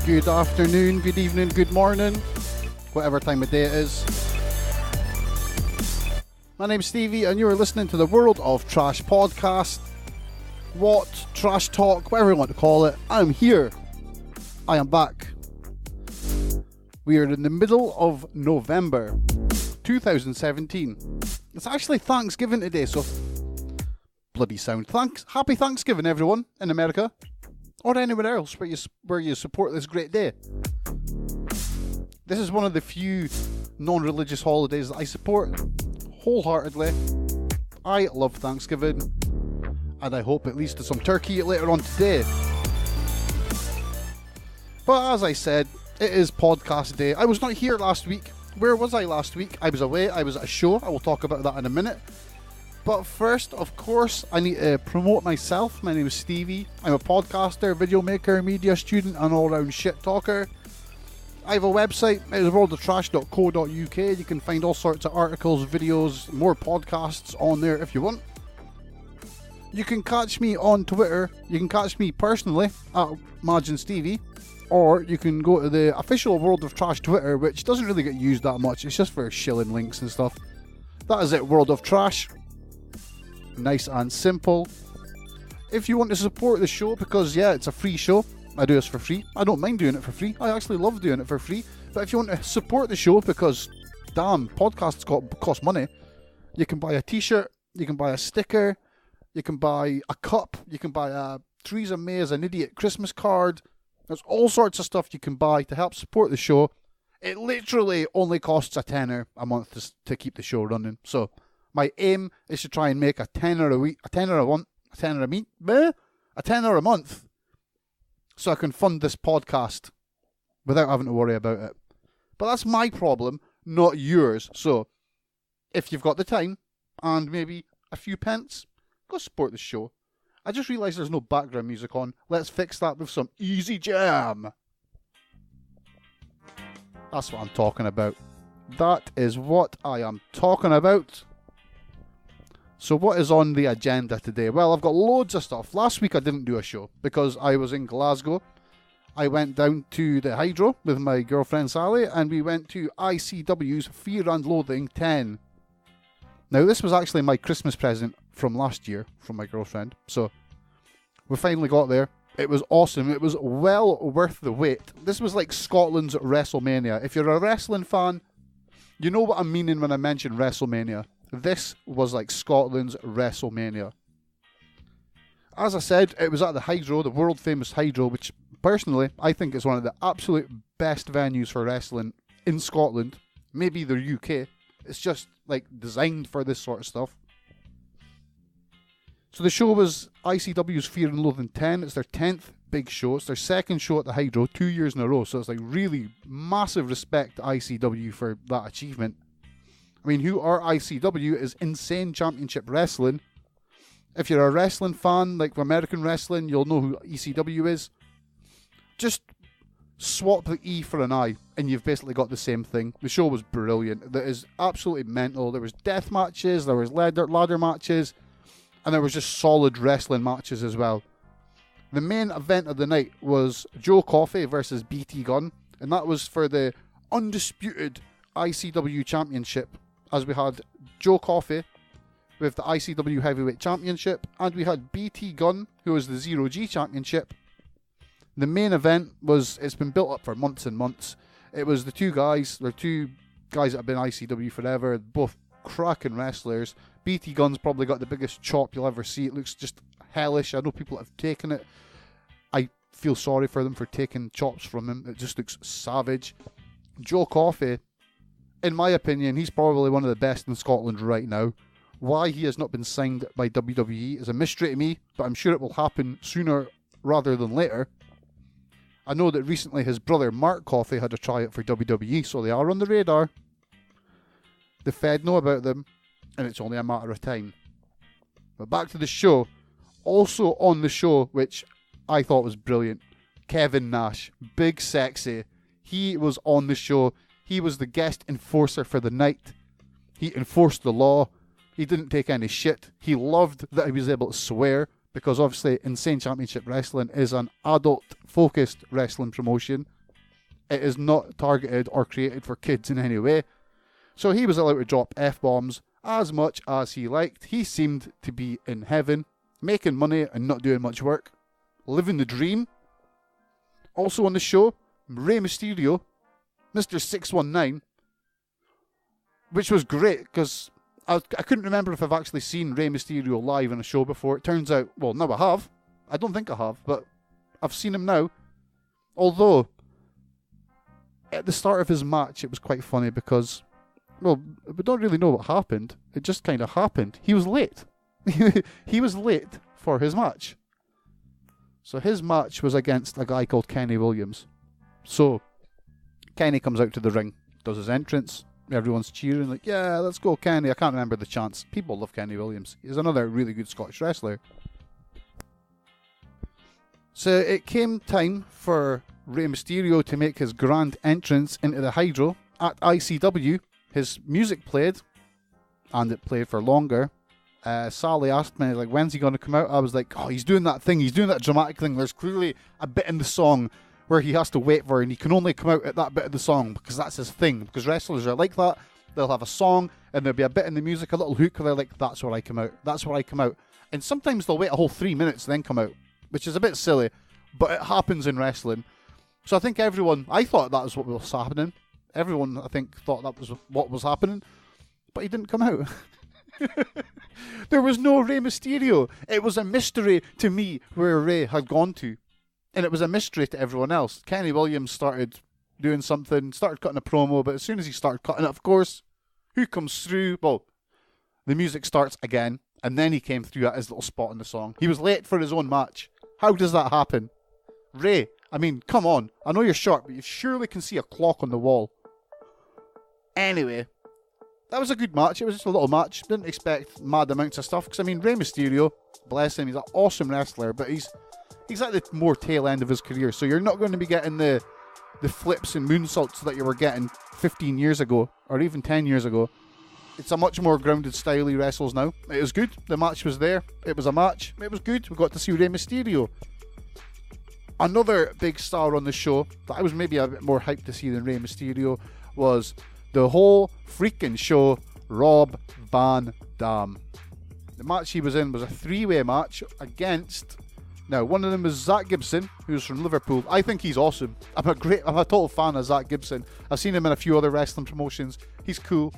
Good afternoon, good evening, good morning, whatever time of day it is. My name's Stevie and you're listening to the World of Trash podcast. What? Trash talk, whatever you want to call it. I'm here. I am back. We are in the middle of November 2017. It's actually Thanksgiving today, so bloody sound. Happy Thanksgiving, everyone in America. Or anywhere else where you support this great day. This is one of the few non-religious holidays that I support wholeheartedly. I love Thanksgiving, and I hope it leads to some turkey later on today. But as I said, it is podcast day. I was not here last week. Where was I last week? I was away. I was at a show. I will talk about that in a minute. But first, of course, I need to promote myself. My name is Stevie. I'm a podcaster, video maker, media student, and all-round shit talker. I have a website, it is worldoftrash.co.uk. You can find all sorts of articles, videos, more podcasts on there if you want. You can catch me on Twitter. You can catch me personally at MY&nbsp, or you can go to the official World of Trash Twitter, which doesn't really get used that much. It's just for shilling links and stuff. That is it, World of Trash. Nice and simple. If you want to support the show, because yeah, it's a free show, I do this for free. I don't mind doing it for free. I actually love doing it for free. But if you want to support the show, because damn, podcasts cost money, you can buy a t-shirt, you can buy a sticker, you can buy a cup, you can buy a Theresa May as an idiot Christmas card. There's all sorts of stuff you can buy to help support the show. It literally only costs a tenner a month to keep the show running. So my aim is to try and make a tenner a week, a tenner a month, so I can fund this podcast without having to worry about it. But that's my problem, not yours. So if you've got the time and maybe a few pence, go support the show. I just realised there's no background music on. Let's fix that with some easy jam. That's what I'm talking about. That is what I am talking about. So what is on the agenda today? Well, I've got loads of stuff. Last week I didn't do a show because I was in Glasgow. I went down to the Hydro with my girlfriend Sally, and we went to ICW's Fear and Loathing 10. Now this was actually my Christmas present from last year from my girlfriend. So we finally got there. It was awesome. It was well worth the wait. This was like Scotland's WrestleMania. If you're a wrestling fan, you know what I'm meaning when I mention WrestleMania. This was like Scotland's WrestleMania. As I said, it was at the Hydro, the world famous Hydro, which personally I think is one of the absolute best venues for wrestling in Scotland, maybe the UK. It's just like designed for this sort of stuff. So the show was ICW's Fear and Loathing 10. It's their 10th big show. It's their second show at the Hydro, 2 years in a row. So it's like really massive respect to ICW for that achievement. I mean, who are ICW is Insane Championship Wrestling. If you're a wrestling fan, like American wrestling, you'll know who ECW is. Just swap the E for an I, and you've basically got the same thing. The show was brilliant. It is absolutely mental. There was death matches, there was ladder matches, and there was just solid wrestling matches as well. The main event of the night was Joe Coffey versus BT Gunn, and that was for the undisputed ICW Championship, as we had Joe Coffey with the ICW Heavyweight Championship, and we had BT Gunn, who was the Zero G Championship. The main event it's been built up for months and months. It was the two guys that have been ICW forever, both cracking wrestlers. BT Gunn's probably got the biggest chop you'll ever see. It looks just hellish. I know people have taken it. I feel sorry for them for taking chops from him. It just looks savage. Joe Coffey, in my opinion, he's probably one of the best in Scotland right now. Why he has not been signed by WWE is a mystery to me, but I'm sure it will happen sooner rather than later. I know that recently his brother Mark Coffey had a tryout for WWE, so they are on the radar. The Fed know about them, and it's only a matter of time. But back to the show. Also on the show, which I thought was brilliant, Kevin Nash, big sexy. He was on the show. He was the guest enforcer for the night. He enforced the law. He didn't take any shit. He loved that he was able to swear because obviously Insane Championship Wrestling is an adult-focused wrestling promotion. It is not targeted or created for kids in any way. So he was allowed to drop F-bombs as much as he liked. He seemed to be in heaven, making money and not doing much work, living the dream. Also on the show, Rey Mysterio, Mr. 619, which was great because I couldn't remember if I've actually seen Rey Mysterio live on a show before. It turns out, well, now I have. I don't think I have, but I've seen him now. Although, at the start of his match, it was quite funny because, well, we don't really know what happened. It just kind of happened. He was late. He was late for his match. So his match was against a guy called Kenny Williams. So, Kenny comes out to the ring, does his entrance. Everyone's cheering, like, yeah, let's go, Kenny. I can't remember the chants. People love Kenny Williams. He's another really good Scottish wrestler. So it came time for Rey Mysterio to make his grand entrance into the Hydro at ICW. His music played, and it played for longer. Sally asked me, like, when's he going to come out? I was like, oh, he's doing that thing. He's doing that dramatic thing. There's clearly a bit in the song where he has to wait for, and he can only come out at that bit of the song because that's his thing. Because wrestlers are like that. They'll have a song, and there'll be a bit in the music, a little hook, and they're like, that's where I come out. That's where I come out. And sometimes they'll wait a whole 3 minutes and then come out, which is a bit silly, but it happens in wrestling. So I think I thought that was what was happening. Everyone, I think, thought that was what was happening, but he didn't come out. There was no Rey Mysterio. It was a mystery to me where Rey had gone to. And it was a mystery to everyone else. Kenny Williams started doing something, started cutting a promo, but as soon as he started cutting it, of course, who comes through? Well, the music starts again, and then he came through at his little spot in the song. He was late for his own match. How does that happen? Rey, I mean, come on. I know you're short, but you surely can see a clock on the wall. Anyway, that was a good match. It was just a little match. Didn't expect mad amounts of stuff, because, I mean, Rey Mysterio, bless him, he's an awesome wrestler, but he's at the more tail end of his career, so you're not going to be getting the flips and moonsaults that you were getting 15 years ago, or even 10 years ago. It's a much more grounded style he wrestles now. It was good. The match was there. It was a match. It was good. We got to see Rey Mysterio. Another big star on the show that I was maybe a bit more hyped to see than Rey Mysterio was the whole freaking show, Rob Van Dam. The match he was in was a three-way match against... Now, one of them was Zach Gibson, who's from Liverpool. I think he's awesome. I'm a total fan of Zach Gibson. I've seen him in a few other wrestling promotions. He's cool.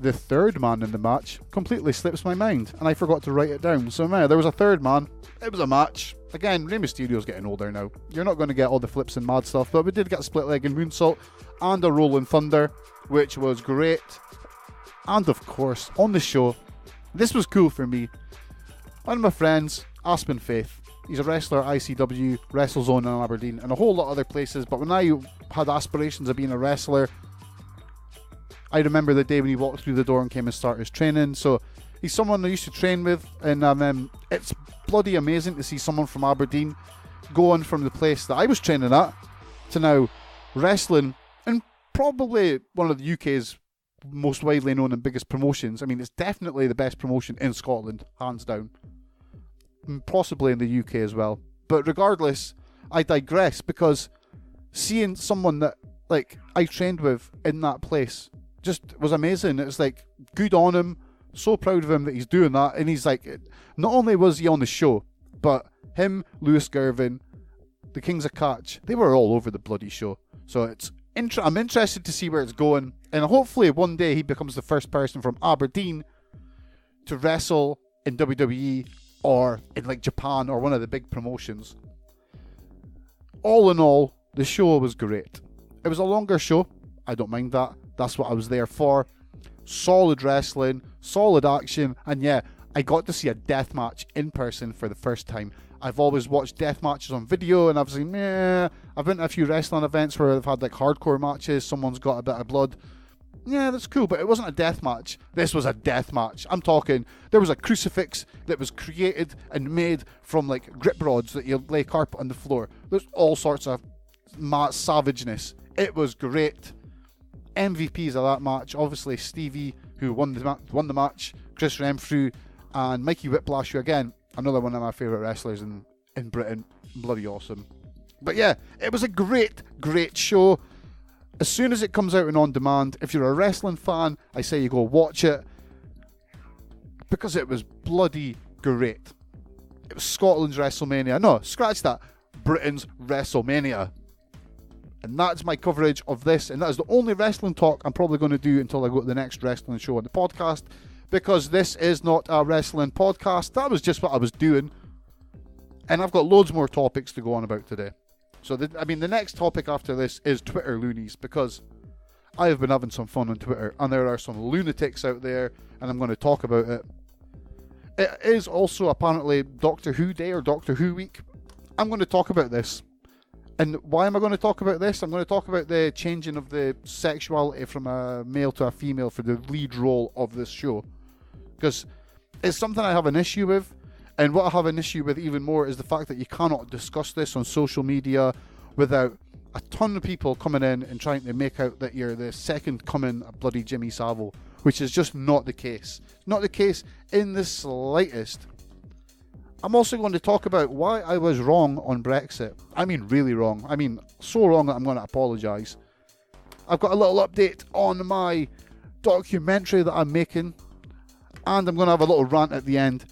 The third man in the match completely slips my mind, and I forgot to write it down. So, man, there was a third man. It was a match. Again, Rey Mysterio's getting older now. You're not going to get all the flips and mad stuff, but we did get a split leg and moonsault and a rolling thunder, which was great. And, of course, on the show, this was cool for me. One of my friends, Aspen Faith, he's a wrestler at ICW, WrestleZone in Aberdeen, and a whole lot of other places, but when I had aspirations of being a wrestler, I remember the day when he walked through the door and came and started his training. So he's someone I used to train with, and it's bloody amazing to see someone from Aberdeen going from the place that I was training at to now wrestling in probably one of the UK's most widely known and biggest promotions. I mean, it's definitely the best promotion in Scotland, hands down. Possibly in the UK as well. But regardless, I digress, because seeing someone that like I trained with in that place just was amazing. It was like, good on him, so proud of him that he's doing that. And he's like, not only was he on the show, but him, Lewis Gervin, the Kings of Catch, they were all over the bloody show. So I'm interested to see where it's going, and hopefully one day he becomes the first person from Aberdeen to wrestle in WWE or in like Japan or one of the big promotions. All in all, the show was great. It was a longer show. I don't mind that. That's what I was there for. Solid wrestling, solid action, and yeah, I got to see a death match in person for the first time. I've always watched death matches on video, and I've seen, I've been to a few wrestling events where they've had like hardcore matches, someone's got a bit of blood. Yeah, that's cool, but it wasn't a death match. This was a death match. I'm talking, there was a crucifix that was created and made from like grip rods that you lay carpet on the floor. There's all sorts of savageness. It was great. MVPs of that match, obviously Stevie, who won the match, Chris Renfrew, and Mikey Whiplash, who again, Another one of my favourite wrestlers in Britain. Bloody awesome. But yeah, it was a great, great show. As soon as it comes out on demand, if you're a wrestling fan, I say you go watch it. Because it was bloody great. It was Scotland's WrestleMania. No, scratch that. Britain's WrestleMania. And that's my coverage of this. And that is the only wrestling talk I'm probably going to do until I go to the next wrestling show on the podcast. Because this is not a wrestling podcast. That was just what I was doing. And I've got loads more topics to go on about today. So, the next topic after this is Twitter loonies. Because I have been having some fun on Twitter. And there are some lunatics out there. And I'm going to talk about it. It is also apparently Doctor Who Day or Doctor Who Week. I'm going to talk about this. And why am I going to talk about this? I'm going to talk about the changing of the sexuality from a male to a female for the lead role of this show. Because it's something I have an issue with. And what I have an issue with even more is the fact that you cannot discuss this on social media without a ton of people coming in and trying to make out that you're the second coming of bloody Jimmy Savile, which is just not the case. Not the case in the slightest. I'm also going to talk about why I was wrong on Brexit. I mean, really wrong. I mean, so wrong that I'm going to apologise. I've got a little update on my documentary that I'm making. And I'm going to have a little rant at the end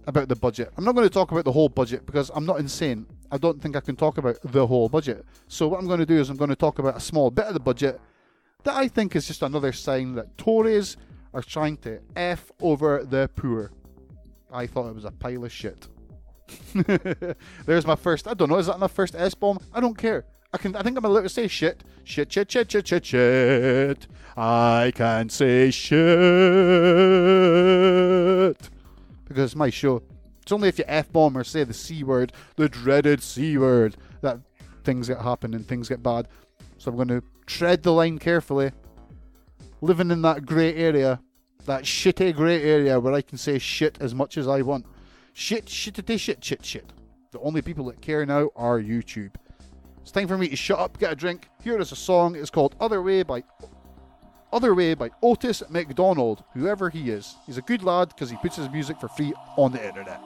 about the budget. I'm not going to talk about the whole budget because I'm not insane. I don't think I can talk about the whole budget. So what I'm going to do is I'm going to talk about a small bit of the budget that I think is just another sign that Tories are trying to F over the poor. I thought it was a pile of shit. There's my first, I don't know, is that my first S-bomb? I don't care. I think I'm allowed to say shit. Shit. I can say shit. Because it's my show. It's only if you F-bomb or say the C word, the dreaded C word, that things get happen and things get bad. So I'm going to tread the line carefully. Living in that grey area. That shitty grey area where I can say shit as much as I want. Shit. The only people that care now are YouTube. It's time for me to shut up, get a drink. Here is a song. It's called Other Way by Otis McDonald, whoever he is. He's a good lad because he puts his music for free on the internet.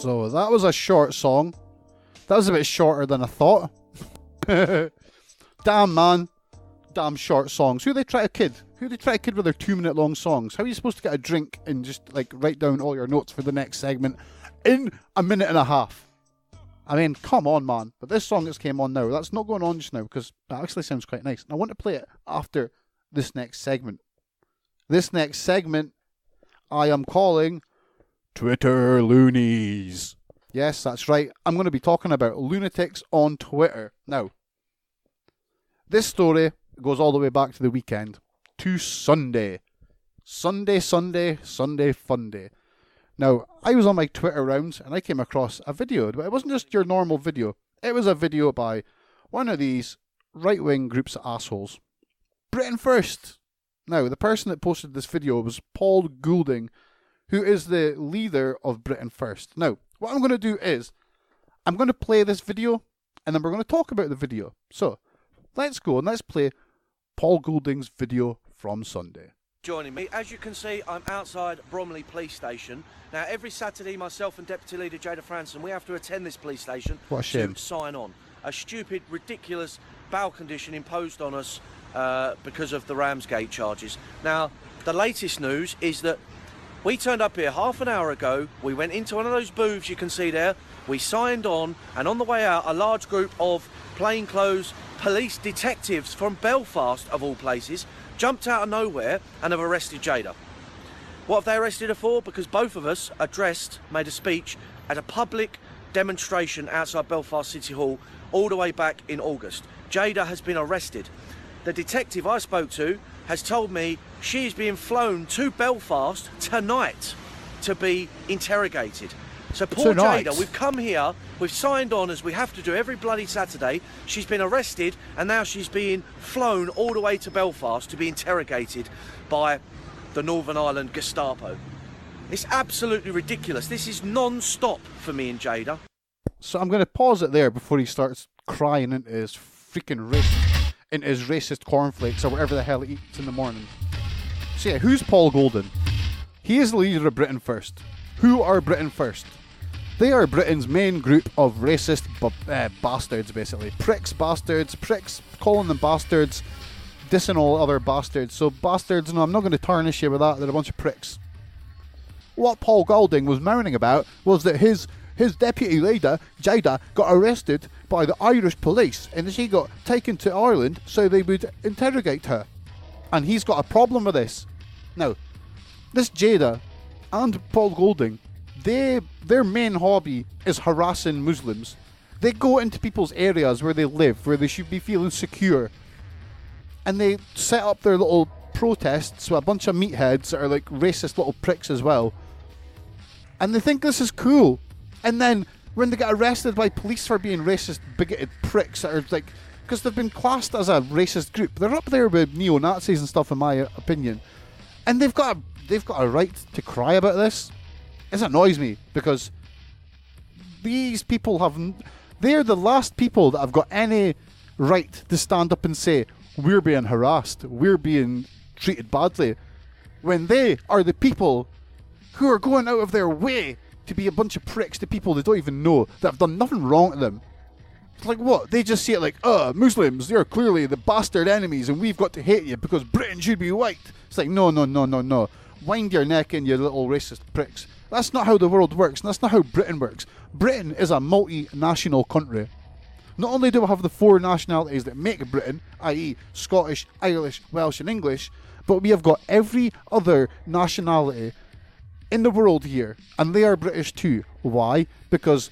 So that was a short song. That was a bit shorter than I thought. Damn, man. Damn short songs. Who they try to kid? Who they try to kid with their 2-minute long songs? How are you supposed to get a drink and just like write down all your notes for the next segment in a minute and a half? I mean, come on, man. But this song that's came on now, that's not going on just now because that actually sounds quite nice. And I want to play it after this next segment. This next segment I am calling Twitter loonies. Yes, that's right. I'm going to be talking about lunatics on Twitter. Now, this story goes all the way back to the weekend, to Sunday. Sunday fun day. Now, I was on my Twitter rounds and I came across a video, but it wasn't just your normal video. It was a video by one of these right-wing groups of assholes. Britain First. Now, the person that posted this video was Paul Goulding, who is the leader of Britain First. Now, what I'm going to do is, I'm going to play this video, and then we're going to talk about the video. So, let's go and let's play Paul Goulding's video from Sunday. Joining me. As you can see, I'm outside Bromley Police Station. Now, every Saturday, myself and Deputy Leader Jada Franson, we have to attend this police station to sign on. A stupid, ridiculous bail condition imposed on us because of the Ramsgate charges. Now, the latest news is that we turned up here half an hour ago. We went into one of those booths you can see there. We signed on, and on the way out, a large group of plainclothes police detectives from Belfast, of all places, jumped out of nowhere and have arrested Jada. What have they arrested her for? Because both of us made a speech at a public demonstration outside Belfast City Hall all the way back in August. Jada has been arrested. The detective I spoke to has told me she is being flown to Belfast tonight to be interrogated. So poor Jada, we've come here, we've signed on as we have to do every bloody Saturday. She's been arrested and now she's being flown all the way to Belfast to be interrogated by the Northern Ireland Gestapo. It's absolutely ridiculous. This is non-stop for me and Jada. So I'm going to pause it there before he starts crying into his freaking racist cornflakes or whatever the hell he eats in the morning. So yeah, who's Paul Goulding? He is the leader of Britain First. Who are Britain First? They are Britain's main group of racist bastards, basically. Pricks, calling them bastards, dissing all other bastards. So bastards, no, I'm not going to tarnish you with that, they're a bunch of pricks. What Paul Goulding was moaning about was that his deputy leader, Jada, got arrested by the Irish police and she got taken to Ireland so they would interrogate her. And he's got a problem with this. Now, this Jada and Paul Goulding, their main hobby is harassing Muslims. They go into people's areas where they live, where they should be feeling secure, and they set up their little protests with a bunch of meatheads that are like racist little pricks as well. And they think this is cool. And then when they get arrested by police for being racist, bigoted pricks that are like, because they've been classed as a racist group, they're up there with neo-Nazis and stuff in my opinion. And they've got a right to cry about this. This annoys me because these people they're the last people that have got any right to stand up and say, we're being harassed, we're being treated badly, when they are the people who are going out of their way to be a bunch of pricks to people they don't even know that have done nothing wrong to them. It's like what? They just see it like, Muslims, they're clearly the bastard enemies and we've got to hate you because Britain should be white. It's like, no. Wind your neck in, you little racist pricks. That's not how the world works, and that's not how Britain works. Britain is a multinational country. Not only do we have the four nationalities that make Britain, i.e. Scottish, Irish, Welsh and English, but we have got every other nationality in the world here, and they are British too. Why? Because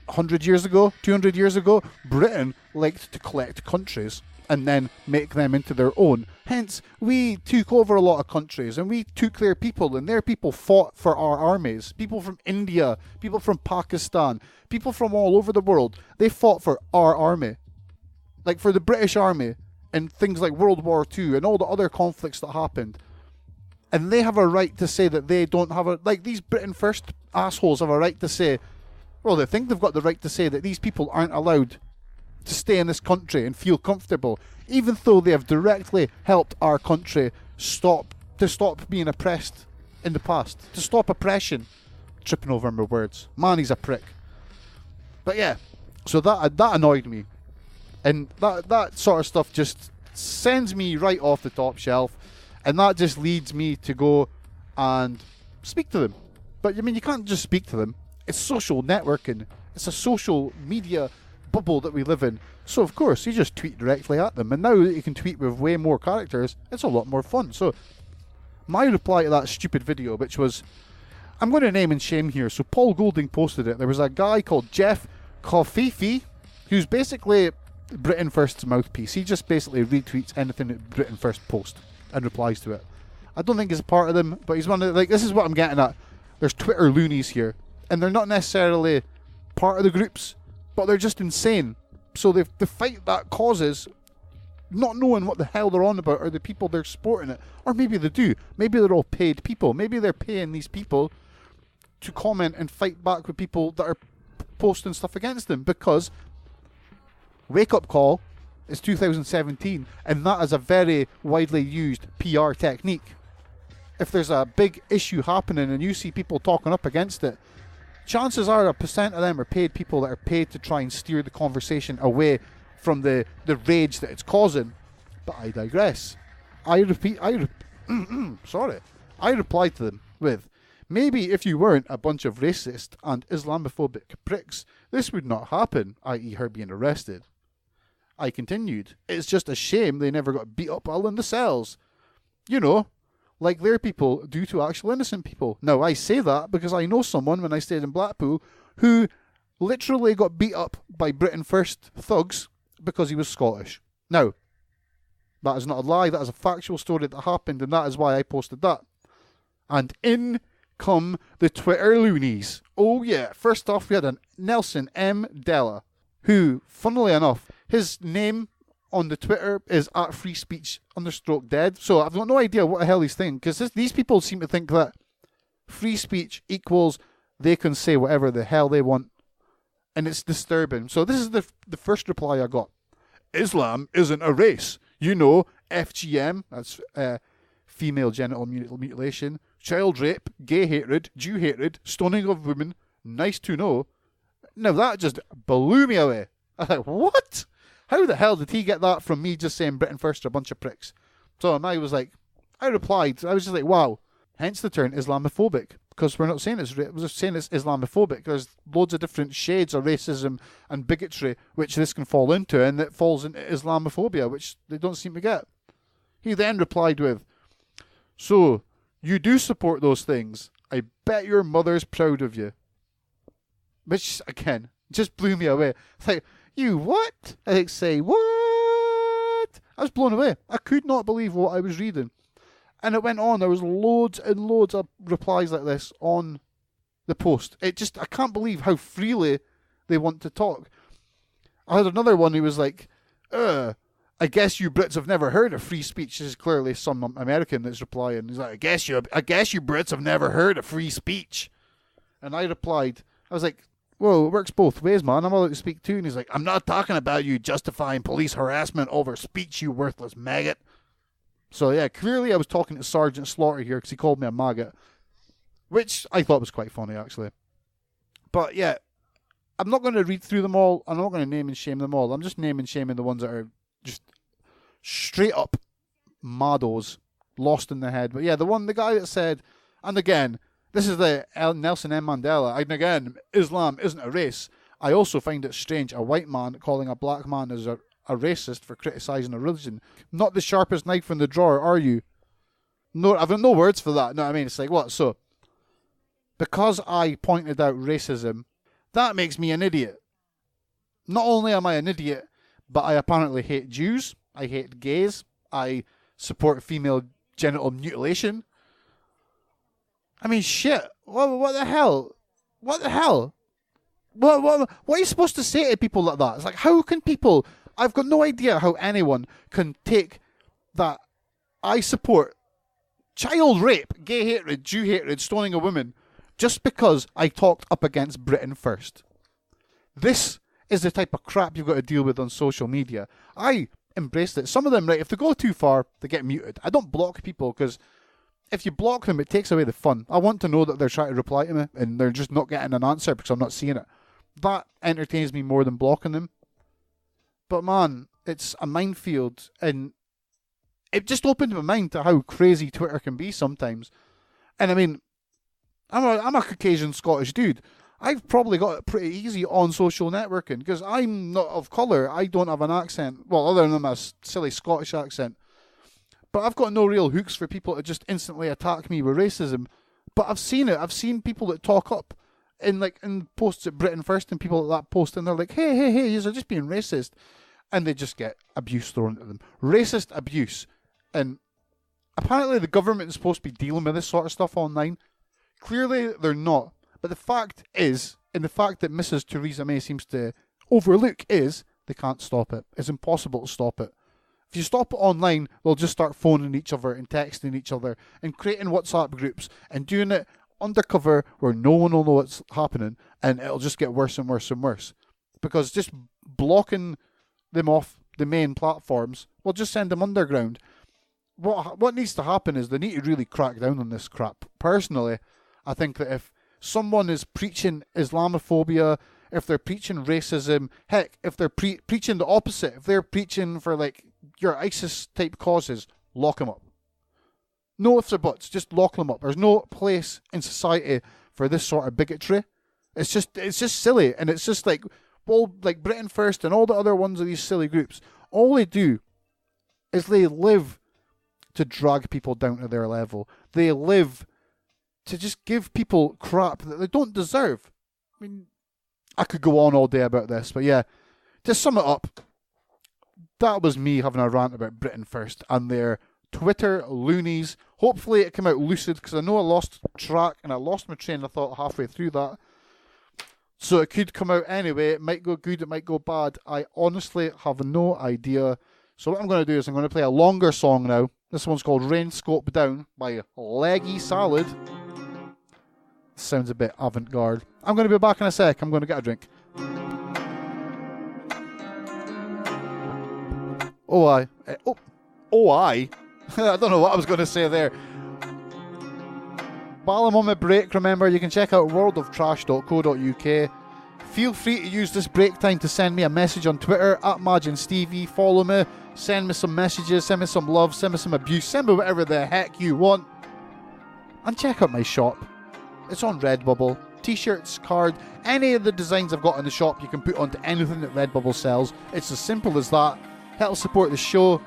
100 years ago, 200 years ago, Britain liked to collect countries and then make them into their own. Hence, we took over a lot of countries and we took their people, and their people fought for our armies. People from India, people from Pakistan, people from all over the world, they fought for our army. Like for the British Army and things like World War II and all the other conflicts that happened. And they have a right to say that they don't have like these Britain First assholes have a right to say, well, they think they've got the right to say that these people aren't allowed to stay in this country and feel comfortable, even though they have directly helped our country stop being oppressed in the past, to stop oppression. Tripping over my words. Man, he's a prick. But yeah, so that annoyed me, and that sort of stuff just sends me right off the top shelf, and that just leads me to go and speak to them. But I mean, you can't just speak to them. It's social networking. It's a social media bubble that we live in. So of course you just tweet directly at them, and now that you can tweet with way more characters, it's a lot more fun. So my reply to that stupid video, which was, I'm going to name and shame here. So Paul Goulding posted it. There was a guy called Jeff Cofifi, who's basically Britain First's mouthpiece. He just basically retweets anything that Britain First post and replies to it. I don't think he's a part of them, but he's one of, like, this is what I'm getting at. There's Twitter loonies here, and they're not necessarily part of the groups, but they're just insane. So the fight that causes, not knowing what the hell they're on about, or the people they're supporting it, or maybe they do. Maybe they're all paid people. Maybe they're paying these people to comment and fight back with people that are posting stuff against them, because wake up call is 2017, and that is a very widely used PR technique. If there's a big issue happening and you see people talking up against it, chances are 1% of them are paid people that are paid to try and steer the conversation away from the rage that it's causing. But I digress. I replied to them with, maybe if you weren't a bunch of racist and Islamophobic pricks, this would not happen, i.e. her being arrested. I continued, it's just a shame they never got beat up all in the cells. You know, like their people do to actual innocent people. Now, I say that because I know someone when I stayed in Blackpool who literally got beat up by Britain First thugs because he was Scottish. Now, that is not a lie, that is a factual story that happened, and that is why I posted that. And in come the Twitter loonies. Oh yeah, first off we had a Nelson M. Della, who, funnily enough, his name on the Twitter is @freespeech_dead. So I've got no idea what the hell he's thinking, because these people seem to think that free speech equals they can say whatever the hell they want, and it's disturbing. So this is the first reply I got. Islam isn't a race. You know, FGM, that's female genital mutilation, child rape, gay hatred, Jew hatred, stoning of women. Nice to know. Now that just blew me away. I was like, what? How the hell did he get that from me just saying Britain First are a bunch of pricks? So I was like, I replied, I was just like, wow. Hence the term Islamophobic, because we're not saying we're just saying it's Islamophobic. There's loads of different shades of racism and bigotry which this can fall into, and it falls into Islamophobia, which they don't seem to get. He then replied with, so, you do support those things. I bet your mother's proud of you. Which, again, just blew me away. It's like, you what? I say, what? I was blown away. I could not believe what I was reading. And it went on. There was loads and loads of replies like this on the post. I can't believe how freely they want to talk. I had another one who was like, I guess you Brits have never heard of free speech. This is clearly some American that's replying. He's like, I guess you Brits have never heard of free speech. And I replied, I was like, whoa, it works both ways, man. I'm allowed to speak too. And he's like, I'm not talking about you justifying police harassment over speech, you worthless maggot. So yeah, clearly I was talking to Sergeant Slaughter here because he called me a maggot, which I thought was quite funny, actually. But yeah, I'm not going to read through them all. I'm not going to name and shame them all. I'm just naming and shaming the ones that are just straight up maddos, lost in the head. But yeah, the guy that said, and again, this is the Nelson M. Mandela, and again, Islam isn't a race. I also find it strange a white man calling a black man as a racist for criticising a religion. Not the sharpest knife in the drawer, are you? No, I've got no words for that. No, I mean, it's like, what? So, because I pointed out racism, that makes me an idiot. Not only am I an idiot, but I apparently hate Jews, I hate gays, I support female genital mutilation. I mean, shit. What the hell? What the hell? What are you supposed to say to people like that? It's like, how can people... I've got no idea how anyone can take that I support child rape, gay hatred, Jew hatred, stoning a woman, just because I talked up against Britain First. This is the type of crap you've got to deal with on social media. I embraced it. Some of them, right, if they go too far, they get muted. I don't block people because if you block them, it takes away the fun. I want to know that they're trying to reply to me and they're just not getting an answer because I'm not seeing it. That entertains me more than blocking them. But man, it's a minefield, and it just opened my mind to how crazy Twitter can be sometimes. And I mean, I'm a Caucasian Scottish dude. I've probably got it pretty easy on social networking because I'm not of colour. I don't have an accent. Well, other than my silly Scottish accent. But I've got no real hooks for people to just instantly attack me with racism But I've seen it. I've seen people that talk up in posts at Britain First and people at that post, and they're like, hey, you're just being racist. And they just get abuse thrown at them. Racist abuse. And apparently the government is supposed to be dealing with this sort of stuff online. Clearly they're not. But the fact is, and the fact that Mrs. Theresa May seems to overlook is, they can't stop it. It's impossible to stop it. If you stop it online, they'll just start phoning each other and texting each other and creating WhatsApp groups and doing it undercover where no one will know what's happening, and it'll just get worse and worse and worse. Because just blocking them off the main platforms will just send them underground. What needs to happen is they need to really crack down on this crap. Personally, I think that if someone is preaching Islamophobia, if they're preaching racism, heck, if they're preaching the opposite, if they're preaching for like your ISIS-type causes, lock them up. No ifs or buts, just lock them up. There's no place in society for this sort of bigotry. It's just silly, and it's just like, well, like Britain First and all the other ones of these silly groups, all they do is they live to drag people down to their level. They live to just give people crap that they don't deserve. I mean, I could go on all day about this, but yeah, to sum it up, that was me having a rant about Britain First and their Twitter loonies. Hopefully it came out lucid, because I know I lost track and I lost my train of thought halfway through that. So it could come out anyway. It might go good, it might go bad. I honestly have no idea. So what I'm going to do is I'm going to play a longer song now. This one's called Rain Scope Down by Leggy Salad. Sounds a bit avant-garde. I'm going to be back in a sec. I'm going to get a drink. I don't know what I was going to say there. While I'm on my break, remember, you can check out worldoftrash.co.uk. Feel free to use this break time to send me a message on Twitter, @MY&nbsp. Follow me, send me some messages, send me some love, send me some abuse, send me whatever the heck you want. And check out my shop. It's on Redbubble. T-shirts, card, any of the designs I've got in the shop you can put onto anything that Redbubble sells. It's as simple as that. Help support the show,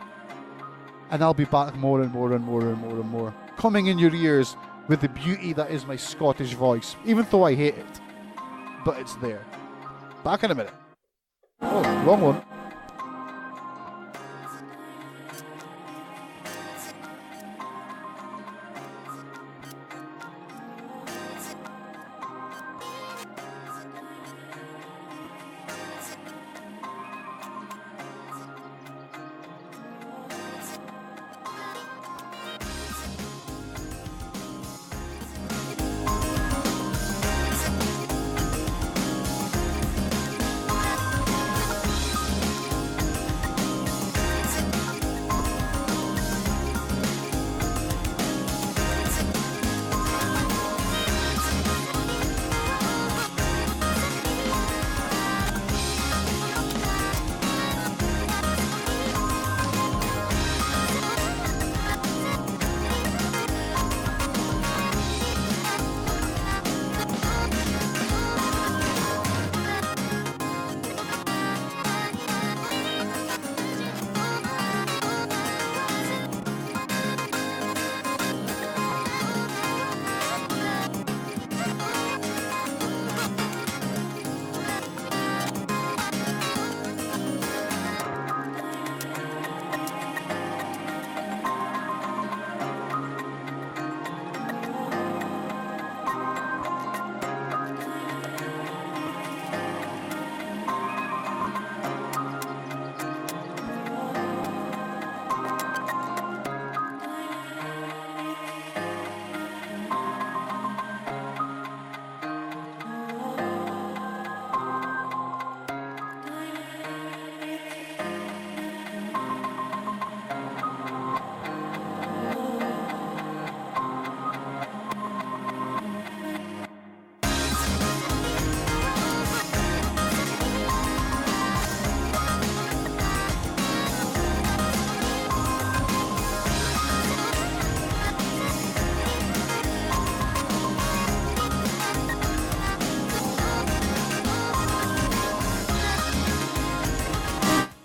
and I'll be back more and more and more and more and more, coming in your ears with the beauty that is my Scottish voice, even though I hate it. But it's there. Back in a minute. Oh, wrong one.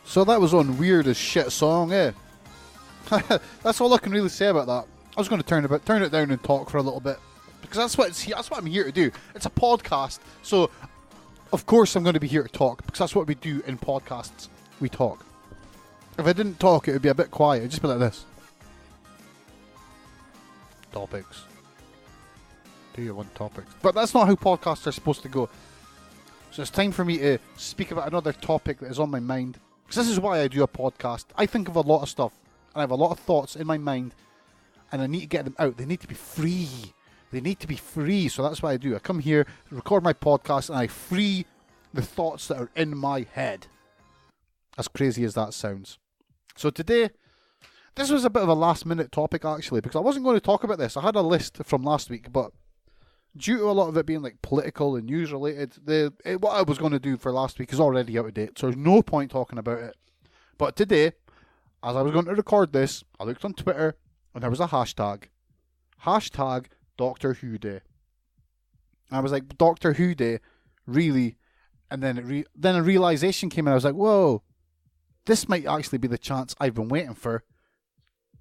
So that was on Weird as Shit Song, eh? That's all I can really say about that. I was going to turn it down and talk for a little bit. Because that's what I'm here to do. It's a podcast, so of course I'm going to be here to talk, because that's what we do in podcasts. We talk. If I didn't talk, it would be a bit quiet. It'd just be like this. Topics. Do you want topics? But that's not how podcasts are supposed to go. So it's time for me to speak about another topic that is on my mind. Because this is why I do a podcast. I think of a lot of stuff, and I have a lot of thoughts in my mind, and I need to get them out. They need to be free. They need to be free, so that's what I do. I come here, record my podcast, and I free the thoughts that are in my head. As crazy as that sounds. So today, this was a bit of a last-minute topic, actually, because I wasn't going to talk about this. I had a list from last week, but due to a lot of it being like political and news-related, what I was going to do for last week is already out of date, so there's no point talking about it. But today, as I was going to record this, I looked on Twitter, and there was a hashtag. Hashtag Doctor Who Day. And I was like, Doctor Who Day? Really? And then then a realization came in. I was like, whoa, this might actually be the chance I've been waiting for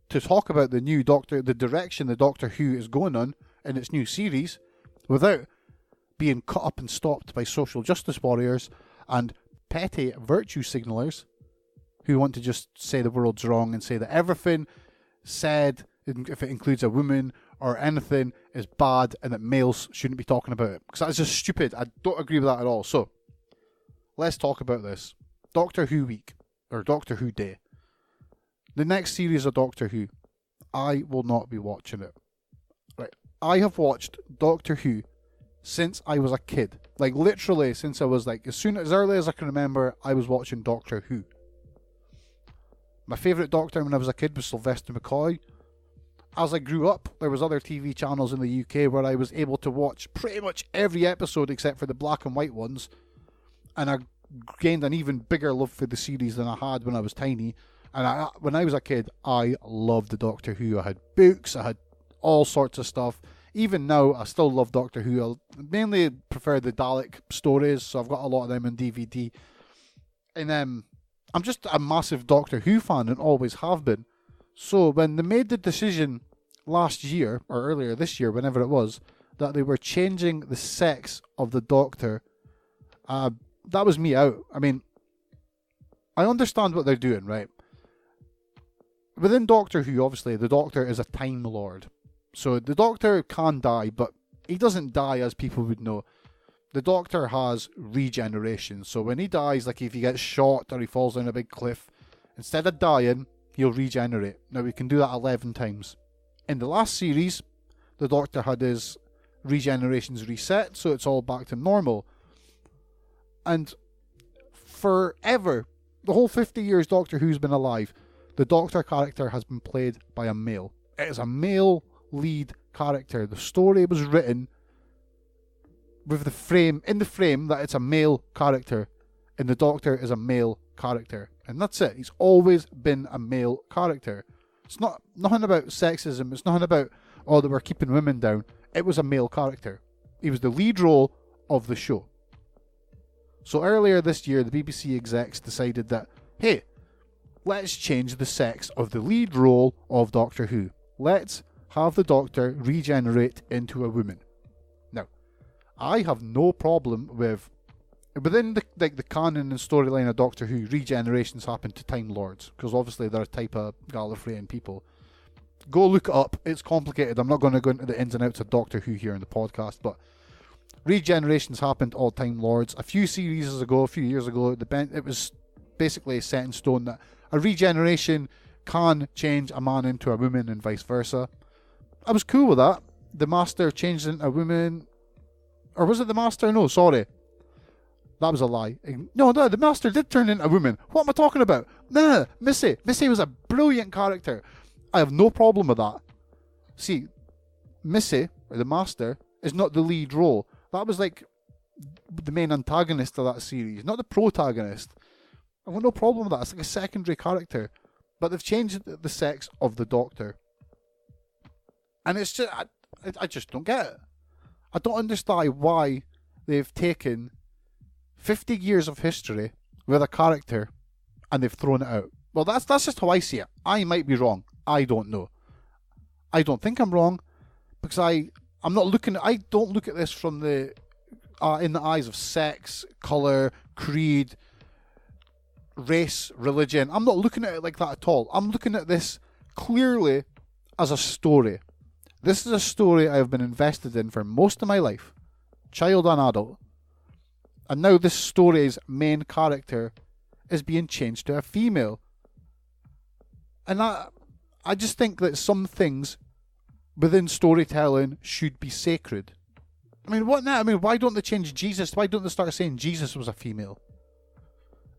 to talk about the new Doctor, the direction the Doctor Who is going on in its new series, without being cut up and stopped by social justice warriors and petty virtue signalers who want to just say the world's wrong and say that everything said, if it includes a woman or anything, is bad and that males shouldn't be talking about it. Because that's just stupid. I don't agree with that at all. So, let's talk about this. Doctor Who Week, or Doctor Who Day. The next series of Doctor Who, I will not be watching it. Right. I have watched Doctor Who since I was a kid. Like, literally, since I was like, as early as I can remember, I was watching Doctor Who. My favourite Doctor when I was a kid was Sylvester McCoy. As I grew up, there was other TV channels in the UK where I was able to watch pretty much every episode except for the black and white ones. And I gained an even bigger love for the series than I had when I was tiny. And when I was a kid, I loved the Doctor Who. I had books, I had all sorts of stuff. Even now, I still love Doctor Who. I mainly prefer the Dalek stories, so I've got a lot of them on DVD. And I'm just a massive Doctor Who fan and always have been. So when they made the decision last year, or earlier this year, whenever it was, that they were changing the sex of the Doctor, that was me out. I mean, I understand what they're doing, right? Within Doctor Who, obviously, the Doctor is a Time Lord. So the Doctor can die, but he doesn't die as people would know. The Doctor has regeneration. So when he dies, like if he gets shot or he falls down a big cliff, instead of dying, he'll regenerate. Now, we can do that 11 times. In the last series, the Doctor had his regenerations reset, so it's all back to normal. And forever, the whole 50 years Doctor Who's been alive, the Doctor character has been played by a male. It is a male lead character. The story was written with in the frame that it's a male character, and the Doctor is a male character. And that's it. He's always been a male character. It's nothing about sexism. It's nothing about, they were keeping women down. It was a male character. He was the lead role of the show. So earlier this year, the BBC execs decided that, hey, let's change the sex of the lead role of Doctor Who. Let's have the Doctor regenerate into a woman. Now, I have no problem with, within the canon and storyline of Doctor Who, regenerations happen to Time Lords, because obviously they're a type of Gallifreyan people. Go look it up. It's complicated. I'm not going to go into the ins and outs of Doctor Who here in the podcast, but regenerations happened to all Time Lords. A few years ago, it was basically set in stone that a regeneration can change a man into a woman and vice versa. I was cool with that. The Master changed into a woman. Or was it the Master? No, sorry. That was a lie. No, the Master did turn into a woman. What am I talking about? Nah, Missy. Missy was a brilliant character. I have no problem with that. See, Missy, or the Master, is not the lead role. That was like the main antagonist of that series, not the protagonist. I've got no problem with that. It's like a secondary character. But they've changed the sex of the Doctor. And it's just, I just don't get it. I don't understand why they've taken 50 years of history with a character and they've thrown it out. Well, that's just how I see it. I might be wrong. I don't know. I don't think I'm wrong because I I don't look at this from the in the eyes of sex, colour, creed, race, religion. I'm not looking at it like that at all. I'm looking at this clearly as a story. This is a story I have been invested in for most of my life, child and adult. And now this story's main character is being changed to a female. And I just think that some things within storytelling should be sacred. I mean, what now? I mean, why don't they change Jesus? Why don't they start saying Jesus was a female?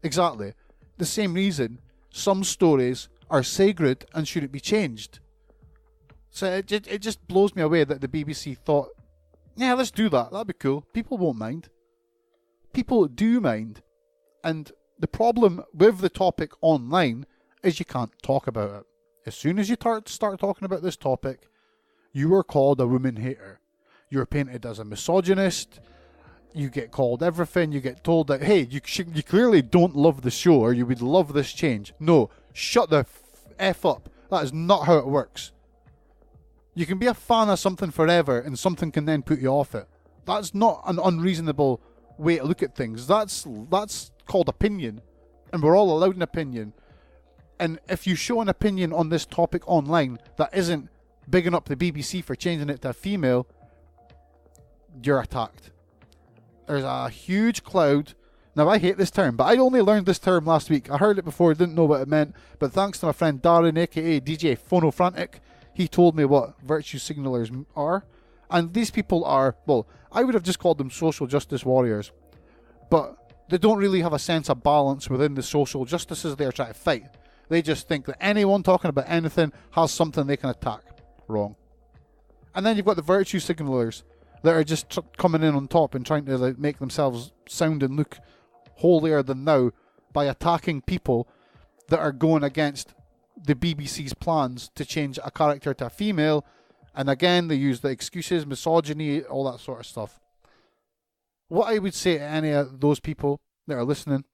Exactly. The same reason some stories are sacred and shouldn't be changed. So it just blows me away that the BBC thought, yeah, let's do that. That'd be cool. People won't mind. People do mind. And the problem with the topic online is you can't talk about it. As soon as you start talking about this topic, you are called a woman hater. You're painted as a misogynist. You get called everything. You get told that, hey, you clearly don't love the show or you would love this change. No, shut the F up. That is not how it works. You can be a fan of something forever and something can then put you off it. That's not an unreasonable way to look at things. That's called opinion. And we're all allowed an opinion. And if you show an opinion on this topic online that isn't bigging up the BBC for changing it to a female, you're attacked. There's a huge cloud. Now, I hate this term, but I only learned this term last week. I heard it before, didn't know what it meant, but thanks to my friend Darren, aka DJ Phonofrantic, he told me what virtue signalers are. And these people are, well, I would have just called them social justice warriors, but they don't really have a sense of balance within the social justices they're trying to fight. They just think that anyone talking about anything has something they can attack. Wrong. And then you've got the virtue signalers that are just coming in on top and trying to make themselves sound and look holier than thou by attacking people that are going against the BBC's plans to change a character to a female. And again, they use the excuses, misogyny, all that sort of stuff. What I would say to any of those people that are listening,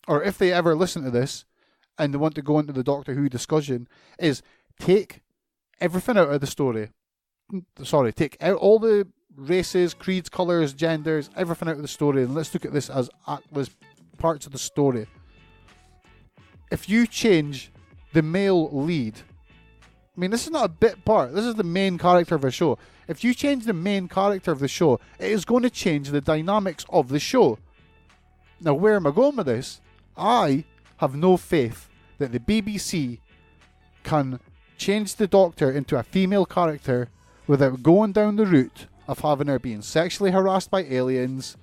or if they ever listen to this and they want to go into the Doctor Who discussion, is take everything out of the story. Sorry, take out all the races, creeds, colours, genders, everything out of the story, and let's look at this as parts of the story. If you change the male lead, I mean, this is not a bit part, this is the main character of a show. If you change the main character of the show, it is going to change the dynamics of the show. Now, where am I going with this? I have no faith that the BBC can change the Doctor into a female character without going down the route of having her being sexually harassed by aliens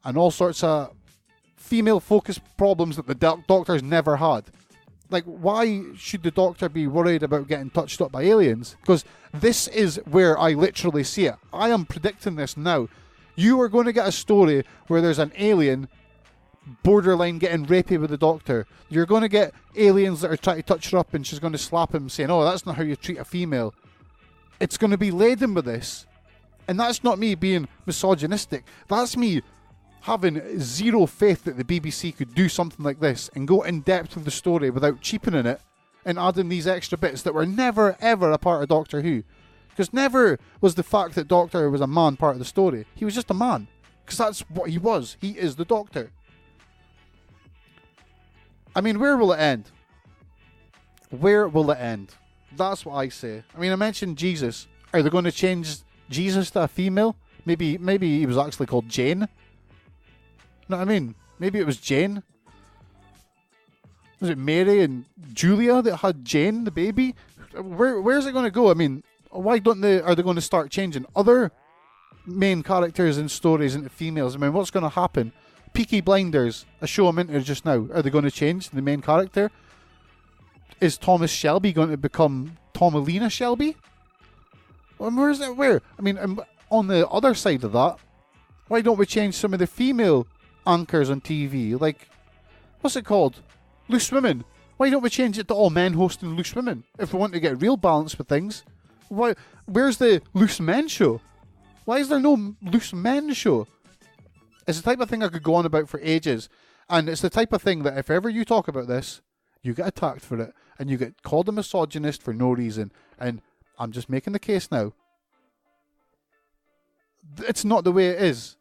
and all sorts of female-focused problems that the Doctor's never had. Like, why should the Doctor be worried about getting touched up by aliens? Because this is where I literally see it. I am predicting this now. You are going to get a story where there's an alien borderline getting rapey with the Doctor. You're going to get aliens that are trying to touch her up and she's going to slap him saying, oh, that's not how you treat a female. It's going to be laden with this. And that's not me being misogynistic. That's me having zero faith that the BBC could do something like this and go in depth with the story without cheapening it and adding these extra bits that were never ever a part of Doctor Who. Because never was the fact that Doctor was a man part of the story. He was just a man. Because that's what he was. He is the Doctor. I mean, where will it end? Where will it end? That's what I say. I mean, I mentioned Jesus. Are they going to change Jesus to a female? Maybe he was actually called Jane. You know what I mean? Maybe it was Jane. Was it Mary and Julia that had Jane, the baby? Where's it going to go? I mean, why are they going to start changing other main characters and stories into females? I mean, what's going to happen? Peaky Blinders, a show I'm into just now. Are they going to change the main character? Is Thomas Shelby going to become Tomalina Shelby? Where's it? Where? I mean, on the other side of that, why don't we change some of the female anchors on TV? Like, what's it called? Loose Women. Why don't we change it to all men hosting Loose Women if we want to get real balance with things? Why? Where's the Loose Men show? Why is there no Loose Men show? It's the type of thing I could go on about for ages, and it's the type of thing that if ever you talk about this, you get attacked for it, and you get called a misogynist for no reason. And I'm just making the case now. it's not the way it is.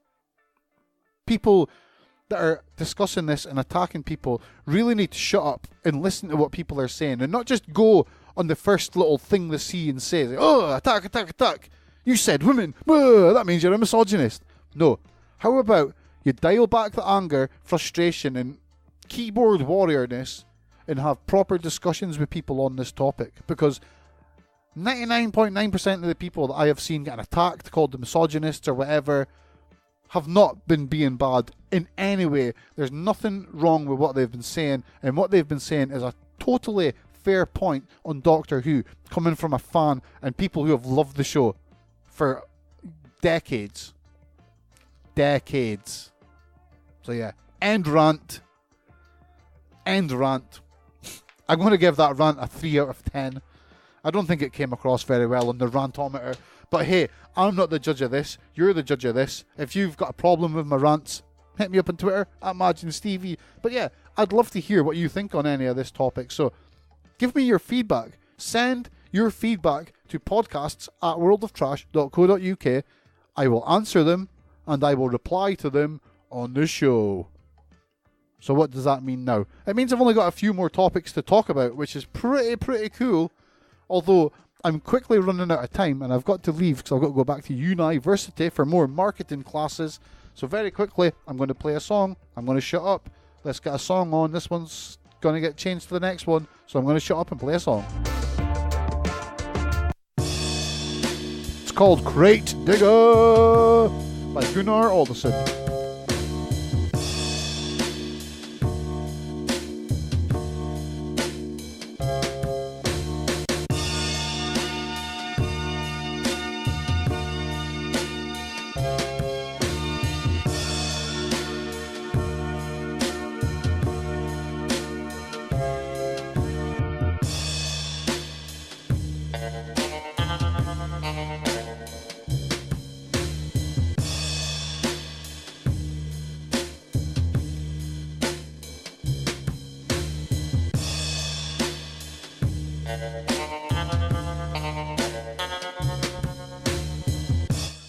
People that are discussing this and attacking people really need to shut up and listen to what people are saying, and not just go on the first little thing they see and say, oh, attack, attack, attack. You said women. That means you're a misogynist. No. How about you dial back the anger, frustration, and keyboard warriorness and have proper discussions with people on this topic? Because 99.9% of the people that I have seen getting attacked, called the misogynists or whatever, have not been being bad in any way. There's nothing wrong with what they've been saying, and what they've been saying is a totally fair point on Doctor Who, coming from a fan and people who have loved the show for decades. So yeah, end rant. I'm going to give that rant a 3 out of 10. I don't think it came across very well on the rantometer. But hey, I'm not the judge of this. You're the judge of this. If you've got a problem with my rants, hit me up on Twitter, @MY&nbsp. But yeah, I'd love to hear what you think on any of this topic. So give me your feedback. Send your feedback to podcasts@worldoftrash.co.uk. I will answer them, and I will reply to them on the show. So what does that mean now? It means I've only got a few more topics to talk about, which is pretty cool. Although I'm quickly running out of time, and I've got to leave because I've got to go back to university for more marketing classes. So very quickly, I'm going to play a song. I'm going to shut up. Let's get a song on. This one's going to get changed to the next one, so I'm going to shut up and play a song. It's called Crate Digger by Gunnar Alderson.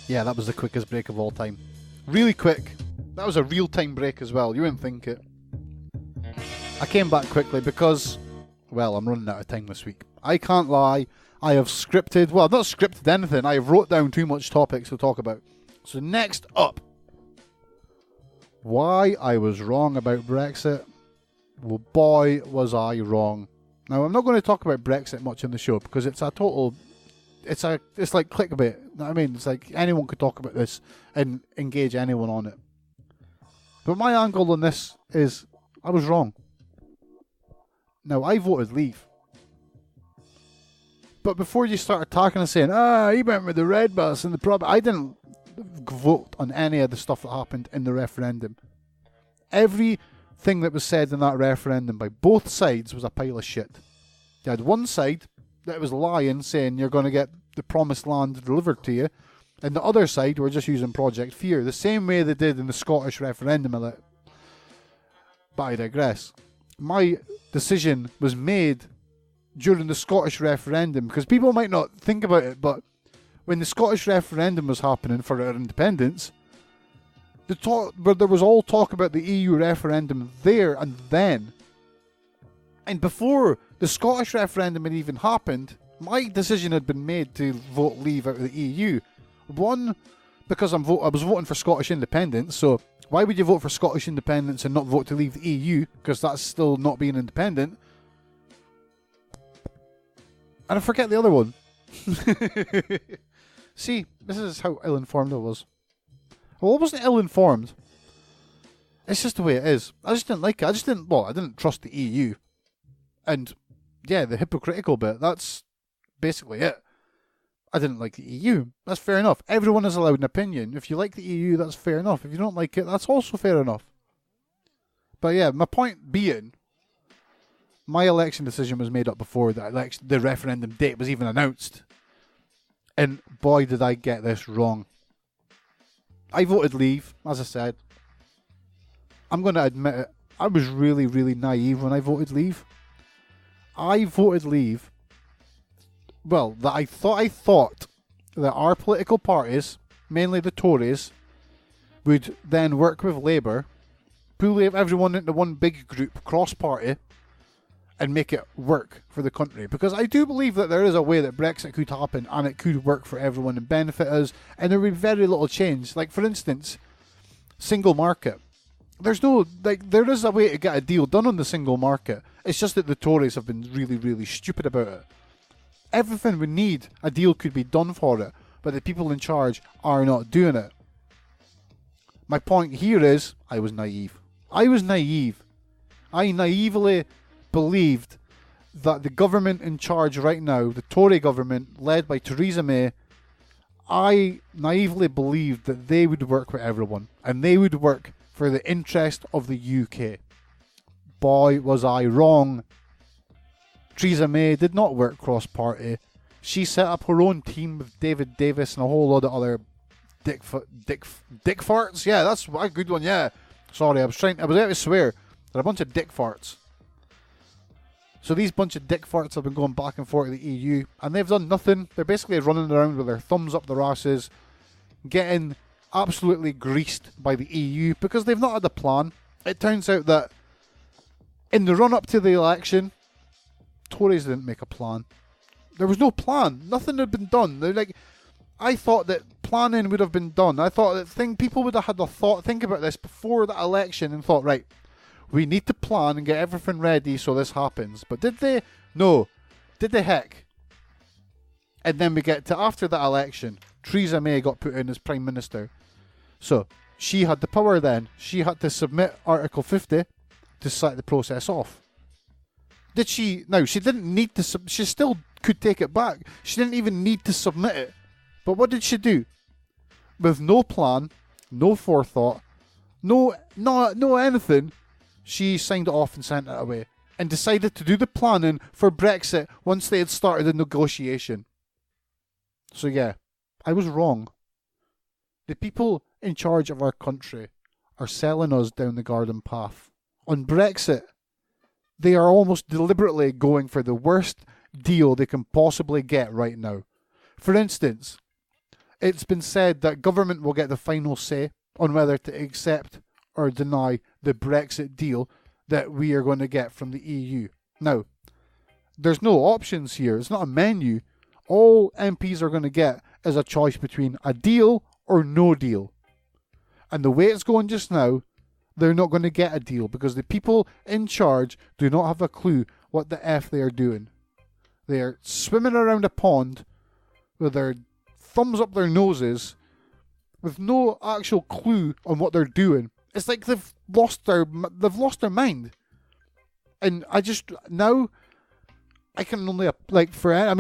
Yeah, that was the quickest break of all time. Really quick. That was a real-time break as well. You wouldn't think it. I came back quickly because, well, I'm running out of time this week. I can't lie. I have scripted, well, not scripted anything. I have wrote down too much topics to talk about. So next up, why I was wrong about Brexit. Well, boy, was I wrong. Now, I'm not going to talk about Brexit much in the show because it's a total... It's like clickbait. You know what I mean? It's like anyone could talk about this and engage anyone on it. But my angle on this is I was wrong. Now, I voted leave. But before you start attacking and saying, he went with the red bus and the problem, I didn't vote on any of the stuff that happened in the referendum. Everything that was said in that referendum by both sides was a pile of shit. You had one side that was lying, saying you're going to get the promised land delivered to you, and the other side were just using Project Fear, the same way they did in the Scottish referendum. But I digress. My decision was made during the Scottish referendum, because people might not think about it, but when the Scottish referendum was happening for our independence, there was all talk about the EU referendum there and then. And before the Scottish referendum had even happened, my decision had been made to vote leave out of the EU. One, because I was voting for Scottish independence, so why would you vote for Scottish independence and not vote to leave the EU? Because that's still not being independent. And I forget the other one. See, this is how ill-informed I was. Well, I wasn't ill-informed. It's just the way it is. I just didn't like it. I didn't trust the EU. And, yeah, the hypocritical bit, that's basically it. I didn't like the EU. That's fair enough. Everyone is allowed an opinion. If you like the EU, that's fair enough. If you don't like it, that's also fair enough. But yeah, my point being, my election decision was made up before the referendum date was even announced. And boy, did I get this wrong. I voted leave, as I said. I'm going to admit it. I was really, really naive when I voted leave. I voted leave. Well, I thought that our political parties mainly the Tories, would then work with Labour, pull everyone into one big group, cross-party, and make it work for the country. Because I do believe that there is a way that Brexit could happen and it could work for everyone and benefit us, and there would be very little change. Like, for instance, single market. There is a way to get a deal done on the single market. It's just that the Tories have been really, really stupid about it. Everything we need, a deal could be done for it, but the people in charge are not doing it. My point here is, I was naive. I naively believed that the government in charge right now, the Tory government, led by Theresa May, I naively believed that they would work with everyone, and they would work for the interest of the UK. Boy, was I wrong. Theresa May did not work cross-party. She set up her own team with David Davis and a whole lot of other dick farts. Yeah, that's a good one. Yeah, sorry, I was out to swear. They're a bunch of dick farts. So these bunch of dick farts have been going back and forth to the EU, and they've done nothing. They're basically running around with their thumbs up their asses, getting absolutely greased by the EU because they've not had a plan. It turns out that in the run-up to the election, Tories didn't make a plan. There was no plan. Nothing had been done. I thought that planning would have been done. I thought that people would have had a think about this before the election and thought, right, we need to plan and get everything ready so this happens. But did they? No. Did they heck? And then we get to after the election, Theresa May got put in as Prime Minister. So she had the power then. She had to submit Article 50 to start the process off. Did she? No, she didn't need to. She still could take it back. She didn't even need to submit it. But what did she do? With no plan, no forethought, no anything, she signed it off and sent it away and decided to do the planning for Brexit once they had started the negotiation. So yeah, I was wrong. The people in charge of our country are selling us down the garden path. On Brexit, they are almost deliberately going for the worst deal they can possibly get right now. For instance, it's been said that government will get the final say on whether to accept or deny the Brexit deal that we are going to get from the EU. Now, there's no options here. It's not a menu. All MPs are going to get is a choice between a deal or no deal. And the way it's going just now, they're not going to get a deal because the people in charge do not have a clue what the F they are doing. They are swimming around a pond with their thumbs up their noses with no actual clue on what they're doing. It's like they've lost their mind. And I can only,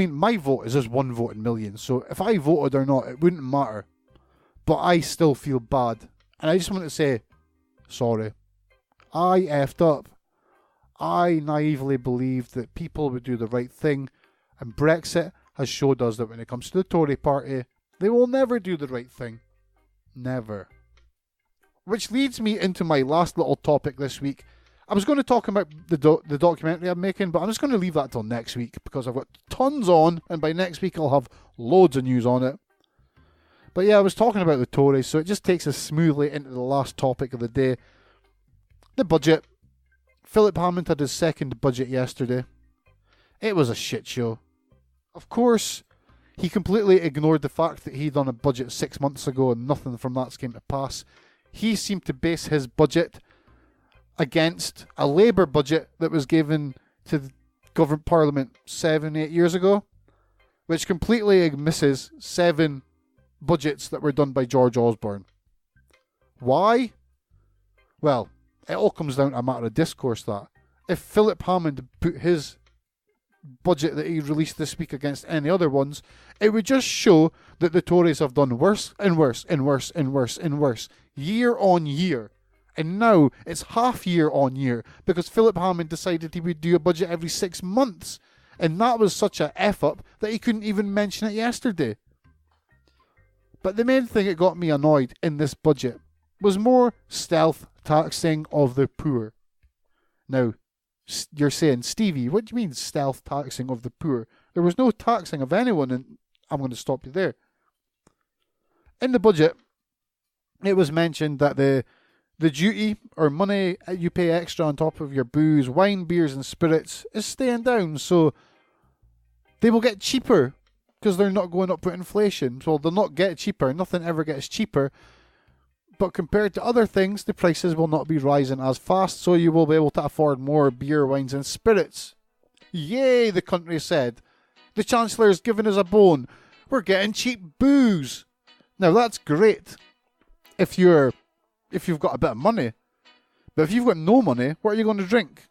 my vote is just one vote in millions. So if I voted or not, it wouldn't matter. But I still feel bad. And I just want to say, sorry. I effed up. I naively believed that people would do the right thing. And Brexit has showed us that when it comes to the Tory party, they will never do the right thing. Never. Which leads me into my last little topic this week. I was going to talk about the documentary I'm making, but I'm just going to leave that till next week because I've got tons on, and by next week I'll have loads of news on it. But yeah, I was talking about the Tories, so it just takes us smoothly into the last topic of the day. The budget. Philip Hammond had his second budget yesterday. It was a shit show. Of course, he completely ignored the fact that he'd done a budget 6 months ago and nothing from that came to pass. He seemed to base his budget against a Labour budget that was given to the government Parliament 7-8 years ago, which completely misses 7 budgets that were done by George Osborne. Why? Well, it all comes down to a matter of discourse that if Philip Hammond put his budget that he released this week against any other ones, it would just show that the Tories have done worse and worse and worse and worse and worse year on year. And now it's half year on year because Philip Hammond decided he would do a budget every 6 months. And that was such a F-up that he couldn't even mention it yesterday. But the main thing that got me annoyed in this budget was more stealth taxing of the poor. Now, you're saying, Stevie, what do you mean stealth taxing of the poor? There was no taxing of anyone, and I'm going to stop you there. in the budget, it was mentioned that the duty or money you pay extra on top of your booze, wine, beers and spirits is staying down. So they will get cheaper because they're not going up with inflation. So they'll not get cheaper. Nothing ever gets cheaper. But compared to other things, the prices will not be rising as fast. So you will be able to afford more beer, wines and spirits. Yay, the country said. The Chancellor's given us a bone. We're getting cheap booze. Now that's great if you've got a bit of money. But if you've got no money, what are you going to drink?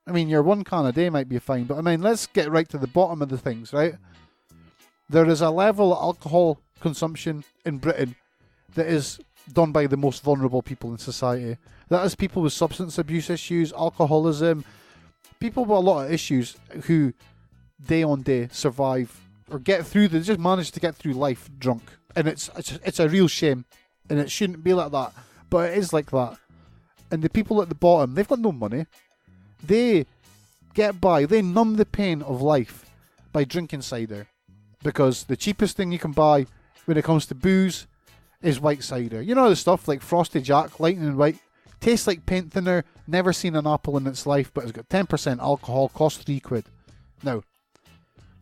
I mean, your 1 can a day might be fine, but I mean, let's get right to the bottom of the things, right? There is a level of alcohol consumption in Britain that is done by the most vulnerable people in society. That is people with substance abuse issues, alcoholism, people with a lot of issues who day on day survive or get through, they just manage to get through life drunk. And it's a real shame. And it shouldn't be like that. But it is like that. And the people at the bottom, they've got no money. They get by. They numb the pain of life by drinking cider. Because the cheapest thing you can buy when it comes to booze is white cider. You know the stuff like Frosty Jack, lightning white. Tastes like paint thinner. Never seen an apple in its life. But it's got 10% alcohol. Costs £3. Now,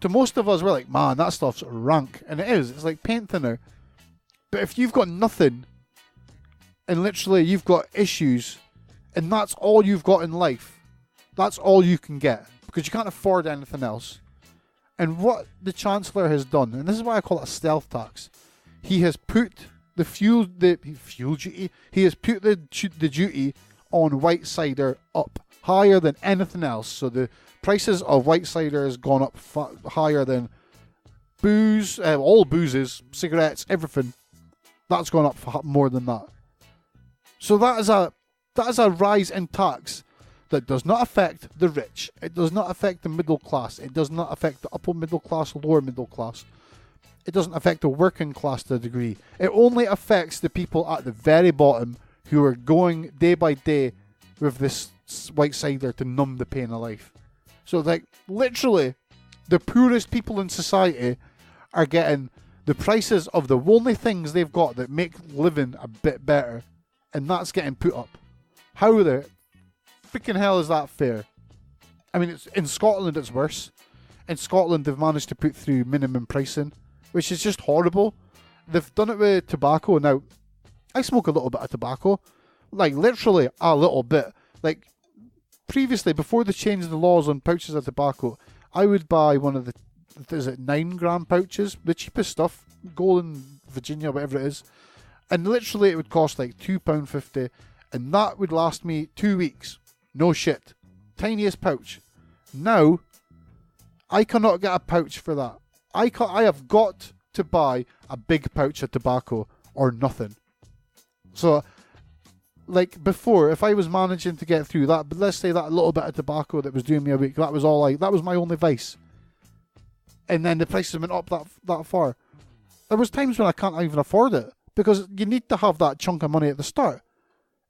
to most of us, we're like, man, that stuff's rank. And it is. It's like paint thinner. But if you've got nothing, and literally you've got issues, and that's all you've got in life, that's all you can get, because you can't afford anything else. And what the Chancellor has done, and this is why I call it a stealth tax, he has put the fuel duty, he has put the duty on white cider up higher than anything else. So the prices of white cider has gone up higher than booze, all boozes, cigarettes, everything. That's gone up more than that. So that is a rise in tax that does not affect the rich. It does not affect the middle class. It does not affect the upper middle class, lower middle class. It doesn't affect the working class to a degree. It only affects the people at the very bottom who are going day by day with this white cider to numb the pain of life. So, like, literally, the poorest people in society are getting the prices of the only things they've got that make living a bit better, and that's getting put up. How the freaking hell is that fair? I mean, in Scotland it's worse. In Scotland they've managed to put through minimum pricing, which is just horrible. They've done it with tobacco. Now, I smoke a little bit of tobacco. Like, literally a little bit. Like, previously, before they changed the laws on pouches of tobacco, I would buy one of the, 9-gram pouches, the cheapest stuff, Golden, Virginia, whatever it is, and literally it would cost like £2.50, and that would last me 2 weeks. No shit. Tiniest pouch. Now, I cannot get a pouch for that. I have got to buy a big pouch of tobacco or nothing. So, like before, if I was managing to get through that, but let's say that little bit of tobacco that was doing me a week, that was my only vice. And then the prices went up that far. There was times when I can't even afford it, because you need to have that chunk of money at the start.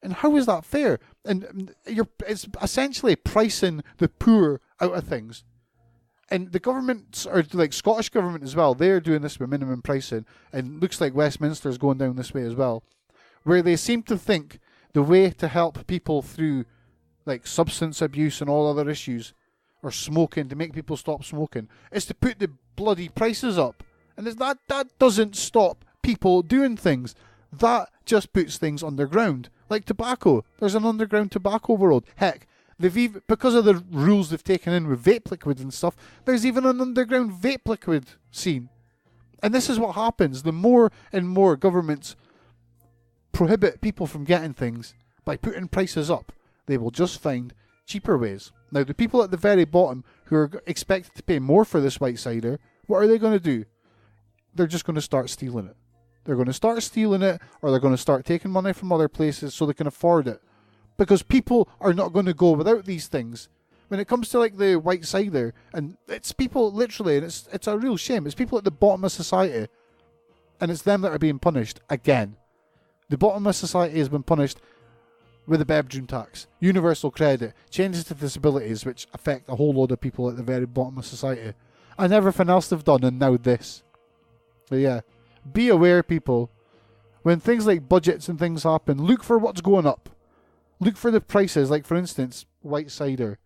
And how is that fair? And it's essentially pricing the poor out of things. And the governments, or like Scottish government as well, they're doing this with minimum pricing, and looks like Westminster's going down this way as well, where they seem to think the way to help people through like substance abuse and all other issues, or smoking, to make people stop smoking, is to put the bloody prices up. And that doesn't stop people doing things. That just puts things underground. Like tobacco. There's an underground tobacco world. Heck, because of the rules they've taken in with vape liquid and stuff, there's even an underground vape liquid scene. And this is what happens. The more and more governments prohibit people from getting things by putting prices up, they will just find cheaper ways. Now, the people at the very bottom who are expected to pay more for this white cider, what are they going to do? They're just going to start stealing it. They're going to start stealing it, or they're going to start taking money from other places so they can afford it. Because people are not going to go without these things. When it comes to like the white cider, and it's people literally, and it's a real shame. It's people at the bottom of society, and it's them that are being punished again. The bottom of society has been punished with the bedroom tax, universal credit, changes to disabilities, which affect a whole load of people at the very bottom of society, and everything else they've done, and now this. But yeah, be aware, people. When things like budgets and things happen, look for what's going up. Look for the prices, like for instance, white cider.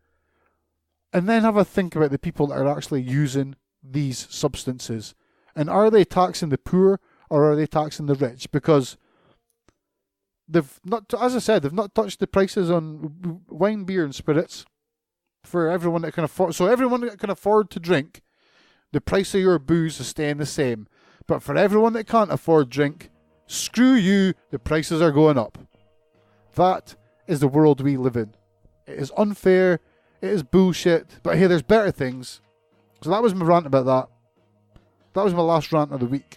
And then have a think about the people that are actually using these substances. And are they taxing the poor or are they taxing the rich? Because they've not, as I said, they've not touched the prices on wine, beer and spirits for everyone that can afford. So everyone that can afford to drink, the price of your booze is staying the same. But for everyone that can't afford drink, screw you, the prices are going up. That is the world we live in. It is unfair, it is bullshit, but hey, there's better things. So that was my rant about that. That was my last rant of the week.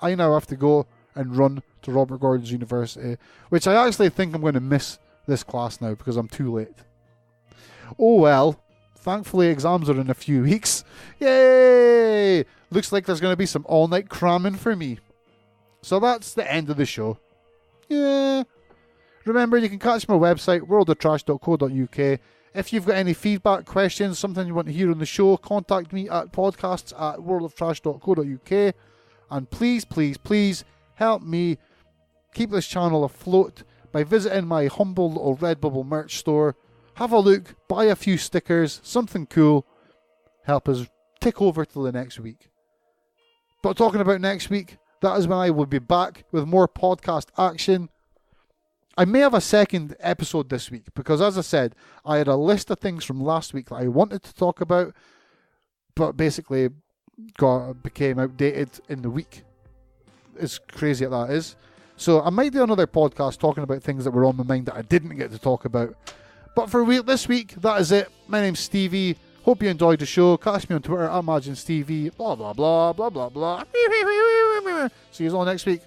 I now have to go and run to Robert Gordon's University, which I actually think I'm going to miss this class now because I'm too late. Oh well, thankfully exams are in a few weeks. Yay! Looks like there's going to be some all-night cramming for me. So that's the end of the show. Yeah. Remember, you can catch my website, worldoftrash.co.uk. If you've got any feedback, questions, something you want to hear on the show, contact me at podcasts@worldoftrash.co.uk. And please, please, please help me keep this channel afloat by visiting my humble little Redbubble merch store. Have a look, buy a few stickers, something cool. Help us tick over till the next week. But talking about next week, that is when I will be back with more podcast action. I may have a second episode this week because, as I said, I had a list of things from last week that I wanted to talk about, but basically became outdated in the week. As crazy as that is. So I might do another podcast talking about things that were on my mind that I didn't get to talk about. But for this week, that is it. My name's Stevie. Hope you enjoyed the show. Catch me on Twitter, @MY&nbsp. Blah, blah, blah, blah, blah, blah. See you all next week.